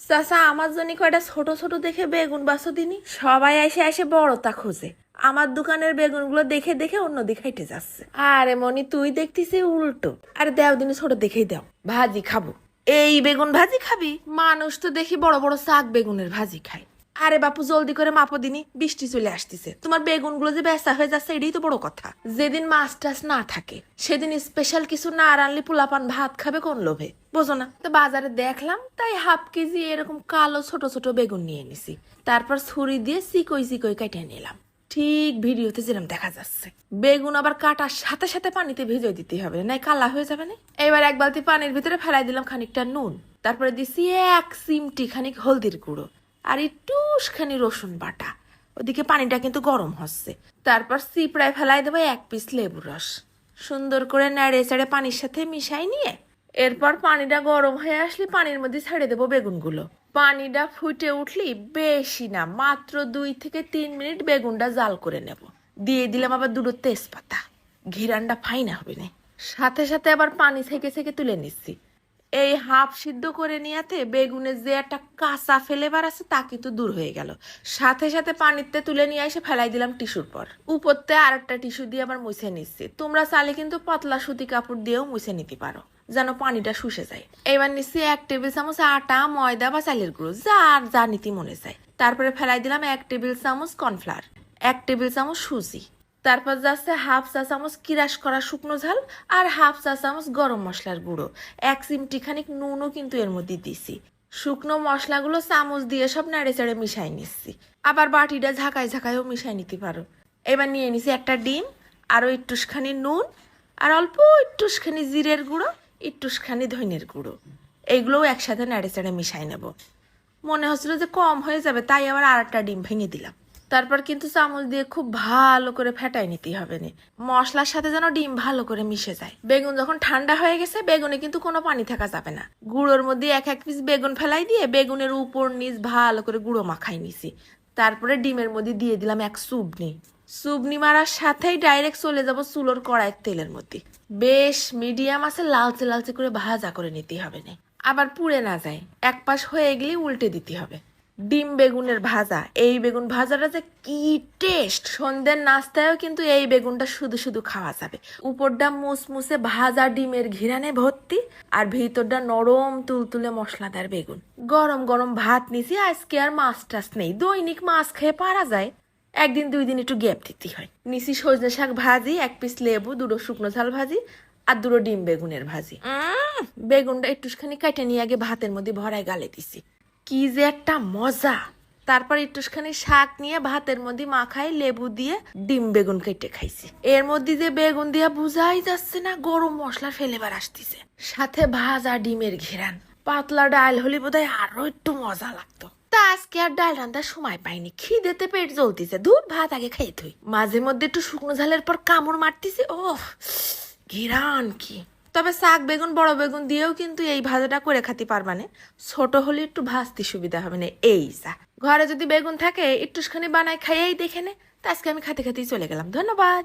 চাচা আমার জন্য কয়টা ছোট ছোট দেখে বেগুন বাছো দিনি। সবাই এসে এসে বড়টা খোঁজে, আমার দোকানের বেগুনগুলো দেখে দেখে অন্যদিকে হেঁটে যাচ্ছে। আরে মনি তুই দেখতিস উল্টো। আরে দেও দিনই ছোট দেখেই দাও, ভাজি খাবো। এই বেগুন ভাজি খাবি? মানুষ তো দেখি বড় বড় শাক বেগুনের ভাজি খায়। আরে বাপু জলদি করে মাপো দিনি, বৃষ্টি চলে আসতেছে। তোমার বেগুনগুলো যে বেচা হয়ে যাচ্ছে এটাই তো বড় কথা। যেদিন মাছ টাছ না থাকে সেদিন স্পেশাল কিছু না রানলে পোলাপান ভাত খাবে কোন লোভে, বোঝো না? তো বাজারে দেখলাম তাই হাফ কেজি এরকম কালো ছোট ছোট বেগুন নিয়ে নিছি। তারপর ছুরি দিয়ে চিকই চিকই কেটে নিলাম, ঠিক ভিডিওতে যেরকম দেখা যাচ্ছে। বেগুন আবার কাটার সাথে সাথে পানিতে ভিজিয়ে দিতে হবে, নাই কালা হয়ে যাবে না। এবার এক বালতি পানির ভিতরে ফেলাই দিলাম খানিকটা নুন, তারপরে দিছি এক চিমটি খানিক হলদির গুঁড়ো আর একটুখানি রসুন বাটা। ওদিকে পানিটা কিন্তু গরম হচ্ছে। তারপর চিপড়ায় ফেলাই দেবো এক পিস লেবুর রস, সুন্দর করে নেড়ে চেড়ে পানির সাথে মিশাই নিয়ে এরপর পানিটা গরম হয়ে আসলে পানির মধ্যে ছেড়ে দেবো বেগুনগুলো। পানিটা ফুটে উঠলি বেশি না, মাত্র 2 থেকে 3 মিনিট বেগুনটা জাল করে নেব। দিয়ে দিলাম আবার দুটো তেজপাতা, ঘিরানটা ফাইনা হবে না। সাথে সাথে আবার পানি থেকে থেকে তুলে নিচ্ছি। এই হাফ সিদ্ধ করে নিয়াতে বেগুনের যে একটা কাঁচা ফ্লেভার আছে তা কিন্তু দূর হয়ে গেল। সাথে সাথে পানিতে তুলে নিয়ে এসে ফেলাই দিলাম টিস্যুর পর। উপরতে আর একটা টিস্যু দিয়ে আবার মুছে নিচ্ছি। তোমরা চাইলে কিন্তু পাতলা সুতি কাপড় দিয়েও মুছে নিতে পারো, যেন পানিটা শুষে যায়। এবার নিচ্ছি 1 টেবিল চামচ আটা, ময়দা বা চালের গুঁড়ো, যার যা নিতে মনে চায়। তারপরে ফেলাই দিলাম 1 টেবিল চামচ কর্নফ্লাওয়ার, 1 টেবিল চামচ সুজি। তারপর যাচ্ছে হাফ চা চামচ কিরাস করা শুকনো ঝাল আর হাফ চা চামচ গরম মশলার গুঁড়ো। 1 চিমটি খানিক নুনও কিন্তু এর মধ্যে দিছি। শুকনো মশলাগুলো চামচ দিয়ে সব নেড়ে চেড়ে মিশাই নিচ্ছি। আবার বাটিটা ঝাঁকায় ঝাঁকায়ও মিশাই নিতে পারো। এবার নিয়ে নিছি একটা ডিম, আরও একটুখানি নুন আর অল্প একটুখানি জিরের গুঁড়ো, একটুখানি ধনের গুঁড়ো। এইগুলোও একসাথে নেড়ে চেড়ে মিশাই নেব। মনে হচ্ছিল যে কম হয়ে যাবে তাই আবার আর একটা ডিম ভেঙে দিলাম। তারপর কিন্তু চামচ দিয়ে খুব ভালো করে ফেটাই নিতে হবে না, মশলার সাথে যেন ডিম ভালো করে মিশে যায়। বেগুন যখন ঠান্ডা হয়ে গেছে বেগুনে কিন্তু কোনো পানি থাকা যাবে না। গুঁড়োর মধ্যে এক এক পিস বেগুন ফেলাই দিয়ে বেগুনের উপর নিচ ভালো করে গুঁড়ো মাখাই নিছি। তারপরে ডিমের মধ্যে দিয়ে দিলাম এক চুবনি। চুবনি মারার সাথেই ডাইরেক্ট চলে যাব চুলোর কড়াইয়ের তেলের মধ্যে। বেশ মিডিয়াম আছে লালচে লালচে করে ভাজা করে নিতে হবে না, আবার পুড়ে না যায়। এক পাশ হয়ে গেলে উল্টে দিতে হবে। ডিম বেগুনের ভাজা, এই বেগুন ভাজাটা যে কি টেস্ট! সন্ধ্যের নাস্তায়ও কিন্তু এই বেগুনটা শুধু শুধু খাওয়া যাবে। উপরটা মুসমুসে ভাজা ডিমের ঘিরানে ভর্তি আর ভিতরটা নরম তুলতুলে মশলাদার বেগুন। গরম গরম ভাত নিছি, আজকে আর মাছ টাছ নেই। দৈনিক মাছ খেয়ে পারা যায়, একদিন 2 দিন একটু গ্যাপ দিতে হয়। নিচি সজনে শাক ভাজি, 1 পিস লেবু, 2টো শুকনো ঝাল ভাজি আর 2টো ডিম বেগুনের ভাজি। বেগুনটা একটুখানি কেটে নিয়ে আগে ভাতের মধ্যে ভরায় গালে দিছি, কি যে একটা মজা। তারপর একটুখানি শাক নিয়ে ভাতের মধ্যে মাখাই লেবু দিয়ে ডিম বেগুন কেটে খাইছি। এর মধ্যে যে বেগুন দিয়া বুঝাই যাচ্ছে না গরম মশলার ফ্লেভার আসতেছে, সাথে ভাজা ডিমের ঘেরান। পাতলা ডাল হলে বোধহয় আরো একটু মজা লাগতো। তা আজকে আর ডাল রান্নার সময় পাইনি, খিদেতে পেট জ্বলতেছে। দুধ ভাত আগে খাই থই, মাঝে মধ্যে একটু শুকনো ঝালের পর কামড় মারতেছে। ও ঘিরান কি! তবে শাক বেগুন বড় বেগুন দিয়েও কিন্তু এই ভাজাটা করে খেতে পারবানে, ছোট হলে একটু ভাজতে সুবিধা হবে না। এই যা ঘরে যদি বেগুন থাকে একটুখানি বানায় খাইয়েই দেখে নে। তা আজকে আমি খাতে খাতেই চলে গেলাম। ধন্যবাদ।